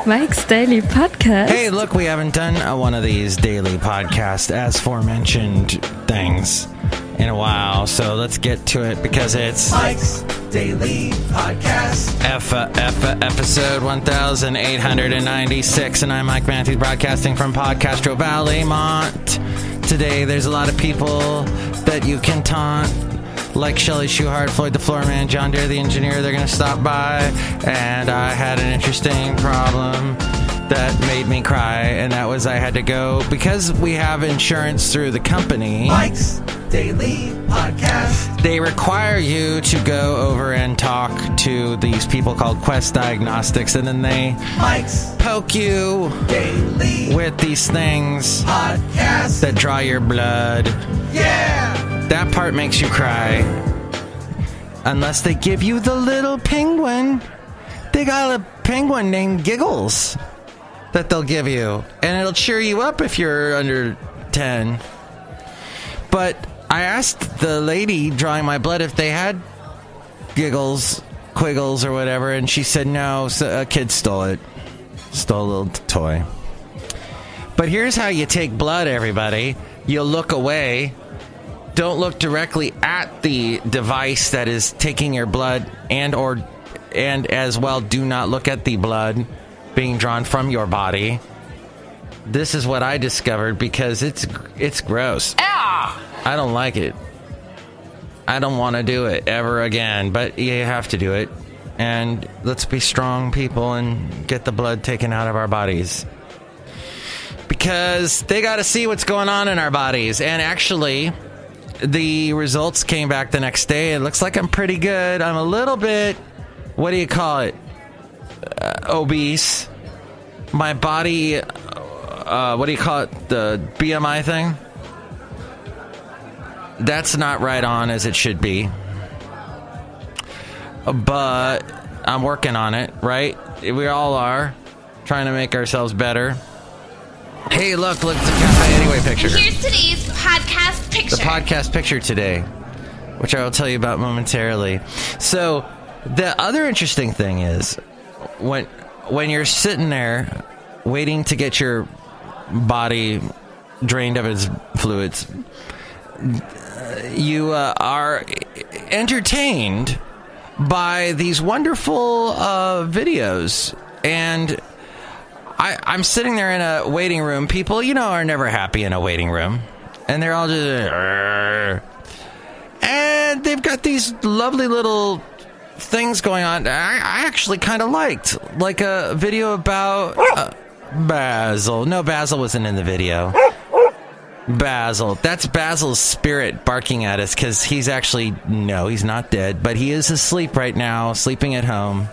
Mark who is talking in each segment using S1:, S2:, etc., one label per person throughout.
S1: Mike's Daily Podcast.
S2: Hey, look, we haven't done one of these daily podcasts, as aforementioned things, in a while. So let's get to it because it's
S3: Mike's Daily Podcast.
S2: episode 1896, and I'm Mike Matthews, broadcasting from Podcastro Valley, Mont. Today, there's a lot of people that you can taunt, like Chely Shoehart, Floyd the Floorman, John Deere the engineer. They're going to stop by, and I had an interesting problem that made me cry, and that was I had to go because we have insurance through the company.
S3: Mike's Daily Podcast.
S2: They require you to go over and talk to these people called Quest Diagnostics, and then they
S3: Mike's
S2: poke you
S3: Daily
S2: with these things
S3: Podcast.
S2: that draw your blood.
S3: Yeah!
S2: That part makes you cry. Unless they give you the little penguin. They got a penguin named Giggles that they'll give you. And it'll cheer you up if you're under 10. But I asked the lady drawing my blood if they had Giggles, Quiggles, or whatever. And she said no, so a kid stole it. Stole a little toy. But here's how you take blood, everybody. You'll look away. Don't look directly at the device that is taking your blood, and as well, do not look at the blood being drawn from your body. This is what I discovered because it's gross. Ah! I don't like it. I don't want to do it ever again, but you have to do it. And let's be strong people and get the blood taken out of our bodies. Because they got to see what's going on in our bodies. And actually, the results came back the next day. It looks like I'm pretty good. I'm a little bit, what do you call it? Obese. My body, what do you call it? The BMI thing? That's not right on as it should be. But I'm working on it, right? We all are. Trying to make ourselves better. Hey, look, it's a Cafe Anyway picture.
S4: Here's today's podcast picture.
S2: The podcast picture today, which I will tell you about momentarily. So, the other interesting thing is, when you're sitting there waiting to get your body drained of its fluids, you are entertained by these wonderful videos. And I'm sitting there in a waiting room. People, are never happy in a waiting room. And they're all just... And they've got these lovely little things going on. I actually kind of liked. Like a video about Basil. No, Basil wasn't in the video. Basil. That's Basil's spirit barking at us because he's actually... No, he's not dead. But he is asleep right now, sleeping at home.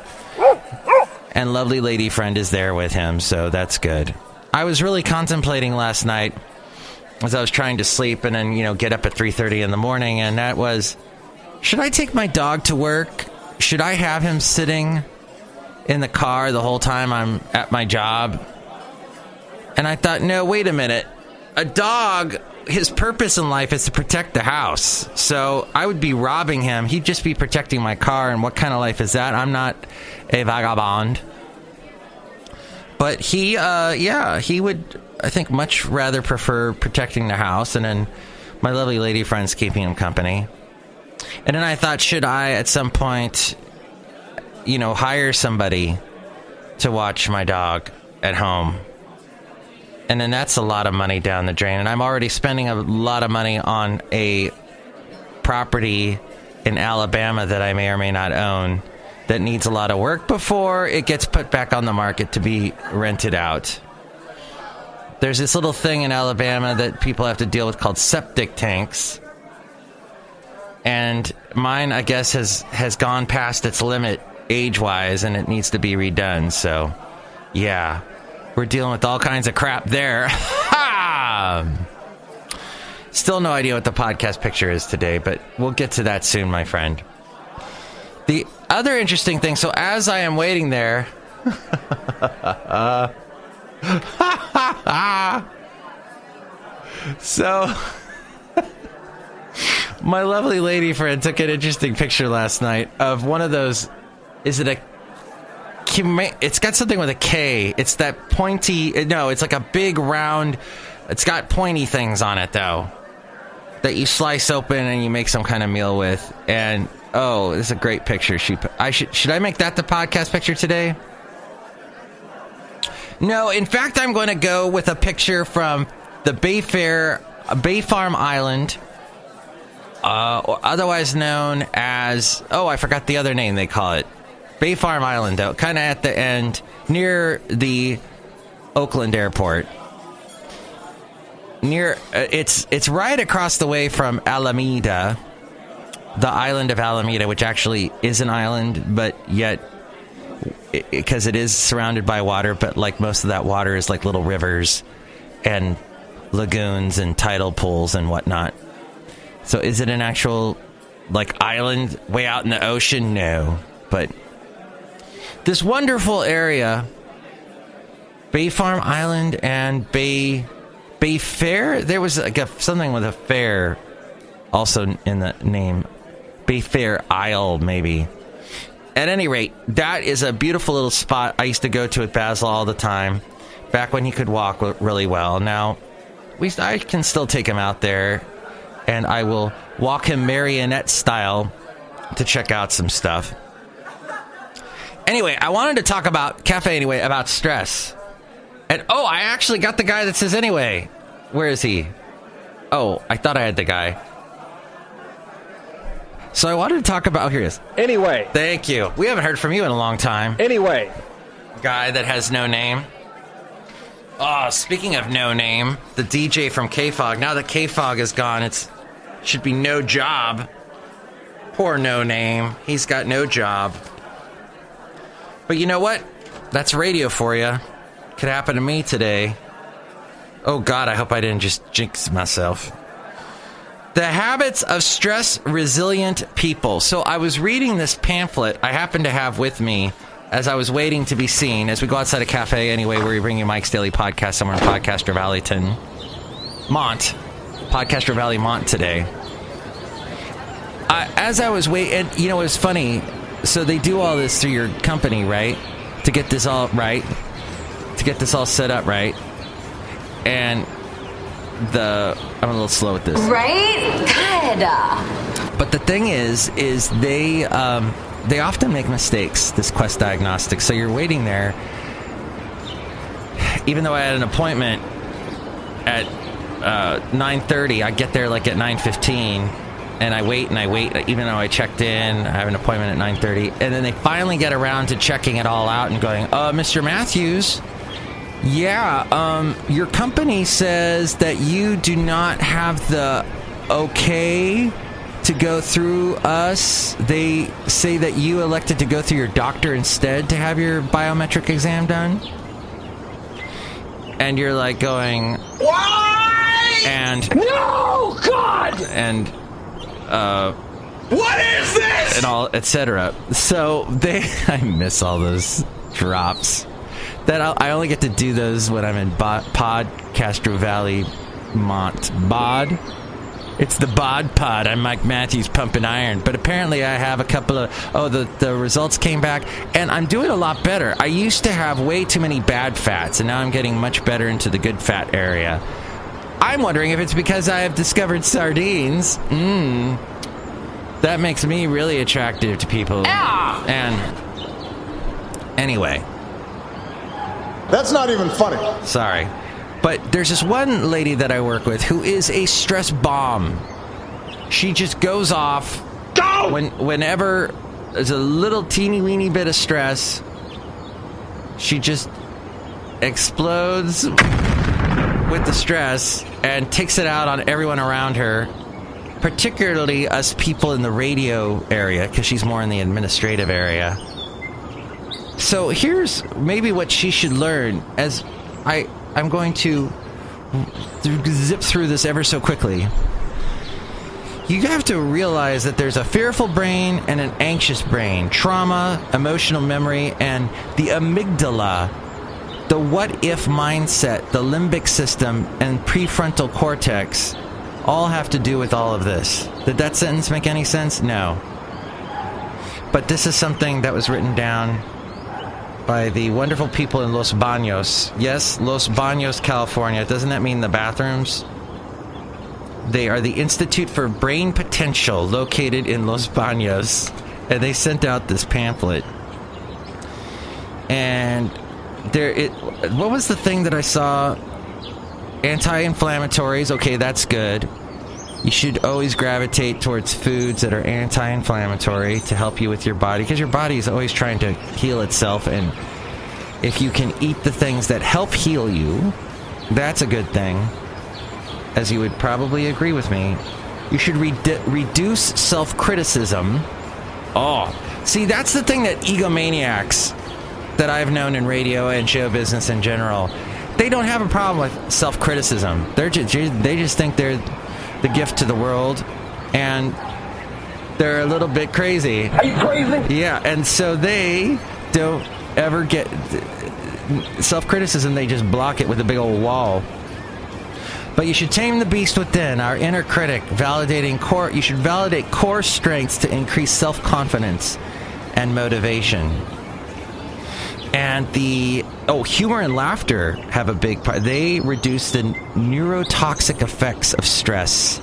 S2: And lovely lady friend is there with him, so that's good. I was really contemplating last night as I was trying to sleep and then, get up at 3:30 in the morning, and that was, should I take my dog to work? Should I have him sitting in the car the whole time I'm at my job? And I thought, no, wait a minute. A dog, his purpose in life is to protect the house. So I would be robbing him. He'd just be protecting my car, and what kind of life is that? I'm not a vagabond. But he would, I think, much rather prefer protecting the house, and then my lovely lady friend's keeping him company. And then I thought, should I, at some point, hire somebody to watch my dog at home? And then that's a lot of money down the drain. And I'm already spending a lot of money on a property in Alabama that I may or may not own that needs a lot of work before it gets put back on the market to be rented out. There's this little thing in Alabama that people have to deal with called septic tanks. And mine, I guess, has gone past its limit age-wise, and it needs to be redone. So, yeah, we're dealing with all kinds of crap there. Still no idea what the podcast picture is today, but we'll get to that soon, my friend. The other interesting thing, so as I am waiting there... So, my lovely lady friend took an interesting picture last night of one of those, is it a it's got something with a K. It's that pointy. No, it's like a big round. It's got pointy things on it though that you slice open and you make some kind of meal with. And oh, this is a great picture. Should I make that the podcast picture today? No, in fact, I'm going to go with a picture from the Bay Farm Island, or otherwise known as, I forgot the other name they call it. Bay Farm Island, though, kind of at the end, near the Oakland airport. It's right across the way from Alameda, the island of Alameda, which actually is an island, but yet, because it is surrounded by water, but like most of that water is like little rivers and lagoons and tidal pools and whatnot. So is it an actual like island way out in the ocean? No, but this wonderful area, Bay Farm Island and Bay Fair. There was like something with a fair also in the name. Bay Fair Isle, maybe. At any rate, that is a beautiful little spot. I used to go to at Basil all the time, back when he could walk really well. Now, I can still take him out there, and I will walk him marionette style to check out some stuff. Anyway, I wanted to talk about Cafe Anyway, about stress. And, I actually got the guy that says anyway. Where is he? Oh, I thought I had the guy. So I wanted to talk about... here he is.
S5: Anyway.
S2: Thank you. We haven't heard from you in a long time.
S5: Anyway.
S2: Guy that has no name. Oh, speaking of no name, the DJ from K-Fog. Now that K-Fog is gone, should be no job. Poor no name. He's got no job. But you know what? That's radio for you. Could happen to me today. Oh, God, I hope I didn't just jinx myself. The habits of stress-resilient people. So I was reading this pamphlet I happen to have with me as I was waiting to be seen, as we go outside a cafe anyway, where we bring you Mike's Daily Podcast somewhere in Podcaster Valleyton. Podcaster Valley Mont today. As I was waiting, and it was funny, so they do all this through your company, right? To get this all right. To get this all set up right. And I'm a little slow with this.
S6: Right? Good.
S2: But the thing is they often make mistakes, this Quest Diagnostics. So you're waiting there. Even though I had an appointment at 9:30, I get there like at 9:15, and I wait, even though I checked in. I have an appointment at 9:30, and then they finally get around to checking it all out and going, Mr. Matthews, yeah, your company says that you do not have the okay to go through us. They say that you elected to go through your doctor instead to have your biometric exam done. And you're like going, why? And
S5: no, God!
S2: And
S3: what is this?
S2: And all, etc. So I miss all those drops. I only get to do those when I'm in Podcaster Valley Mont. Bod. It's the Bod Pod. I'm Mike Matthews pumping iron. But apparently I have a couple of... the results came back. And I'm doing a lot better. I used to have way too many bad fats. And now I'm getting much better into the good fat area. I'm wondering if it's because I have discovered sardines. That makes me really attractive to people.
S6: Ah!
S2: And... anyway...
S7: that's not even funny.
S2: Sorry. But there's this one lady that I work with who is a stress bomb. She just goes off whenever there's a little teeny weeny bit of stress. She just explodes with the stress and takes it out on everyone around her, particularly us people in the radio area, because she's more in the administrative area. So here's maybe what she should learn, as I'm going to zip through this ever so quickly. You have to realize that there's a fearful brain and an anxious brain, trauma, emotional memory, and the amygdala, the what-if mindset, the limbic system, and prefrontal cortex all have to do with all of this. Did that sentence make any sense? No. But this is something that was written down by the wonderful people in Los Baños. Yes, Los Baños, California. Doesn't that mean the bathrooms? They are the Institute for Brain Potential, located in Los Baños. And they sent out this pamphlet. And what was the thing that I saw? Anti-inflammatories. Okay, that's good. You should always gravitate towards foods that are anti-inflammatory to help you with your body, because your body is always trying to heal itself, and if you can eat the things that help heal you, that's a good thing. As you would probably agree with me, you should reduce self-criticism. Oh, see, that's the thing that egomaniacs that I've known in radio and show business in general, they don't have a problem with self-criticism. They just think they're the gift to the world, and they're a little bit crazy.
S5: Are you crazy?
S2: Yeah, and so they don't ever get self-criticism. They just block it with a big old wall. But you should tame the beast within, our inner critic, you should validate core strengths to increase self-confidence and motivation. And humor and laughter have a big part. They reduce the neurotoxic effects of stress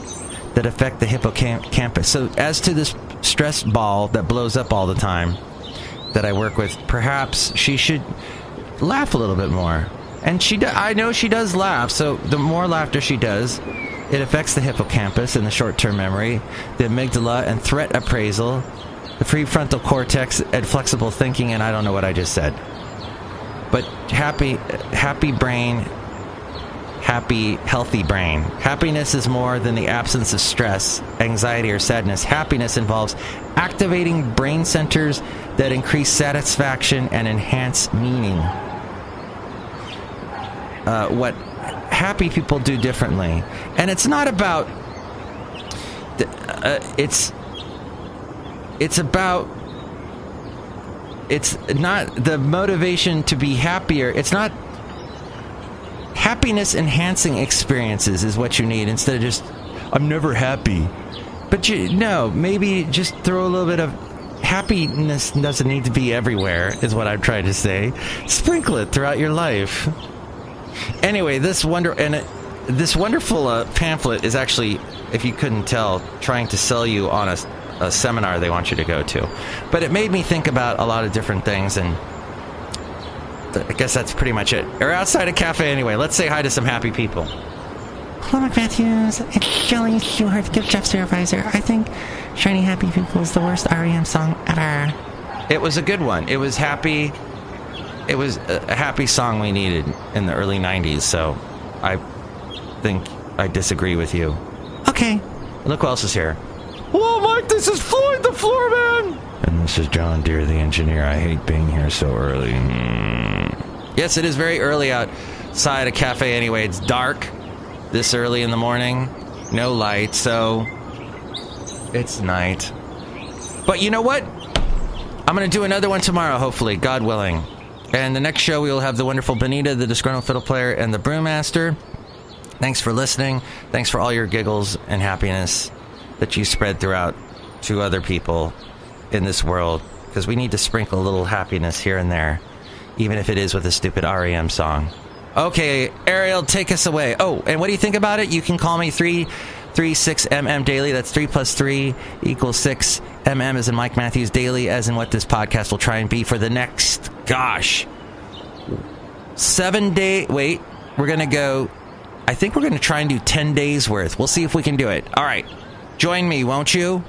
S2: that affect the hippocampus. So as to this stress ball that blows up all the time that I work with, perhaps she should laugh a little bit more. And I know she does laugh, so the more laughter she does, it affects the hippocampus and the short-term memory, the amygdala and threat appraisal, the prefrontal cortex and flexible thinking, and I don't know what I just said. But happy brain, healthy brain. Happiness is more than the absence of stress, anxiety, or sadness. Happiness involves activating brain centers that increase satisfaction and enhance meaning. What happy people do differently. And it's not about... It's not the motivation to be happier. It's not happiness enhancing experiences is what you need, instead of just, I'm never happy. But maybe just throw a little bit of happiness. Doesn't need to be everywhere, is what I'm trying to say. Sprinkle it throughout your life. Anyway, this wonderful pamphlet is actually, if you couldn't tell, trying to sell you on a seminar they want you to go to. But it made me think about a lot of different things, and I guess that's pretty much it. We're outside a cafe anyway. Let's say hi to some happy people. Hello, Mike Matthews. It's Chely Shoehart, gift shop supervisor. I think Shiny Happy People is the worst REM song ever. It was a good one. It was happy. It was a happy song we needed in the early 90s, so I think I disagree with you. Okay. Look who else is here. Hello, Mike, this is Floyd the Floorman! And this is John Deere, the engineer. I hate being here so early. Yes, it is very early outside a cafe anyway. It's dark this early in the morning. No light, so it's night. But you know what? I'm going to do another one tomorrow, hopefully, God willing. And the next show, we will have the wonderful Benita, the Disgruntled Fiddle Player, and the Brewmaster. Thanks for listening. Thanks for all your giggles and happiness that you spread throughout to other people in this world, because we need to sprinkle a little happiness here and there, even if it is with a stupid REM song. Okay, Ariel, take us away. Oh, and what do you think about it? You can call me 336MM Daily. That's 3 plus 3 equals 6. MM as in Mike Matthews, Daily as in what this podcast will try and be for the next, 7 day. Wait, we're going to go, I think we're going to try and do 10 days worth. We'll see if we can do it. All right. Join me, won't you,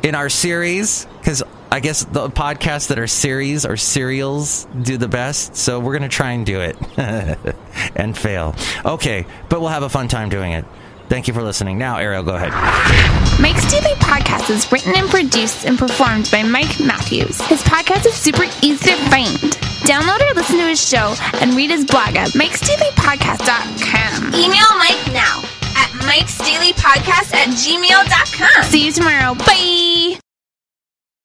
S2: in our series? Because I guess the podcasts that are series or serials do the best. So we're going to try and do it and fail. Okay, but we'll have a fun time doing it. Thank you for listening. Now, Ariel, go ahead.
S4: Mike's Daily Podcast is written and produced and performed by Mike Matthews. His podcast is super easy to find. Download or listen to his show and read his blog at MikesDailyPodcast.com.
S6: Email Mike now at MikesDailyPodcast@gmail.com.
S4: See you tomorrow. Bye!